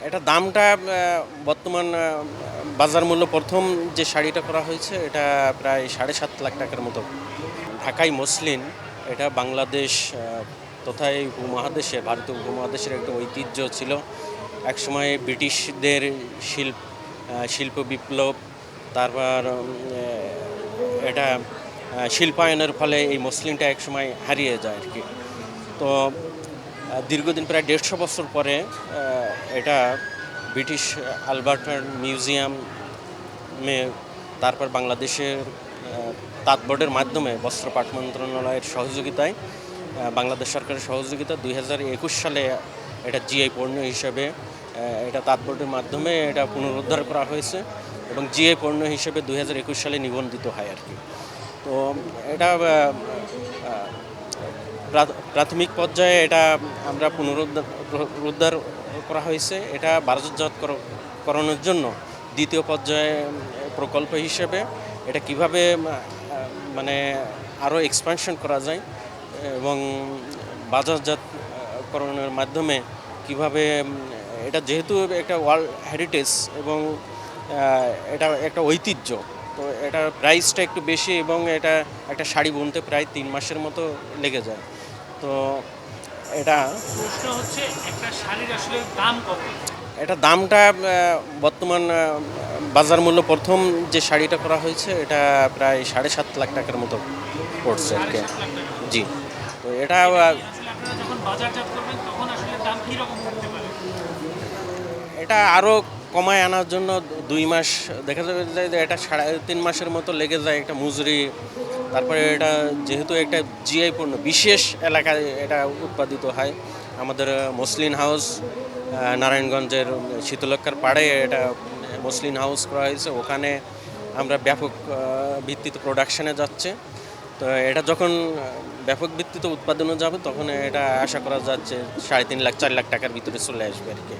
এটা দামটা বর্তমান বাজার মূল্য প্রথম যে শাড়িটা করা হয়েছে এটা প্রায় 7.5 লাখ টাকার মতো। ঢাকাই মসলিন এটা বাংলাদেশ তথা এই উপমহাদেশে ভারতীয় উপমহাদেশের একটা ঐতিহ্য ছিল। একসময় ব্রিটিশদের শিল্প বিপ্লব, তারপর এটা শিল্পায়নের ফলে এই মসলিনটা একসময় হারিয়ে যায় আর কি। তো দীর্ঘদিন প্রায় 150 বছর পরে এটা ব্রিটিশ আলবার্টার মিউজিয়ামে, তারপর বাংলাদেশের তাঁত বোর্ডের মাধ্যমে বস্ত্র পাট মন্ত্রণালয়ের সহযোগিতায়, বাংলাদেশ সরকারের সহযোগিতা 2021 সালে এটা জিআই পণ্য হিসেবে এটা তাঁত বোর্ডের মাধ্যমে এটা পুনরুদ্ধার করা হয়েছে এবং জিআই পণ্য হিসেবে 2021 সালে নিবন্ধিত হয় আর কি। তো এটা প্রাথমিক পর্যায়ে এটা আমরা পুনরুদ্ধার করা হয়েছে। এটা বাজারজাতকরণের জন্য দ্বিতীয় পর্যায়ে প্রকল্প হিসেবে এটা কিভাবে মানে আরও এক্সপ্যানশন করা যায় এবং বাজারজাতকরণের মাধ্যমে কিভাবে এটা যেহেতু একটা ওয়ার্ল্ড হেরিটেজ এবং এটা একটা ঐতিহ্য, তো এটার প্রাইসটা একটু বেশি এবং এটা একটা শাড়ি বুনতে প্রায় 3 মাসের মতো লেগে যায়। তো এটা প্রশ্ন হচ্ছে একটা শাড়ির আসলে দাম কত? এটা দামটা বর্তমান বাজার মূল্য প্রথম যে শাড়িটা করা হয়েছে এটা প্রায় 7.5 লাখ টাকার মতো পড়ছে আর কি। 7.5 লাখ টাকা। জি, তো এটা আসলে আপনারা যখন বাজারজাত করবেন তখন আসলে দাম কি রকম হতে পারে? এটা আরও কমায় আনার জন্য 2 মাস দেখা যাবে যে এটা 3.5 মাসের মতো লেগে যায় একটা মজুরি। তারপরে এটা যেহেতু একটা জিআই পণ্য বিশেষ এলাকায় এটা উৎপাদিত হয়, আমাদের মসলিন হাউস নারায়ণগঞ্জের শীতলক্ষ্যার পাড়ে এটা মসলিন হাউস করা হয়েছে, ওখানে আমরা ব্যাপক ভিত্তিতে প্রোডাকশানে যাচ্ছে। তো এটা যখন ব্যাপক ভিত্তিতে উৎপাদনে যাবে তখন এটা আশা করা যাচ্ছে 3.5 লাখ 4 লাখ টাকার ভিতরে চলে আসবে আর কি।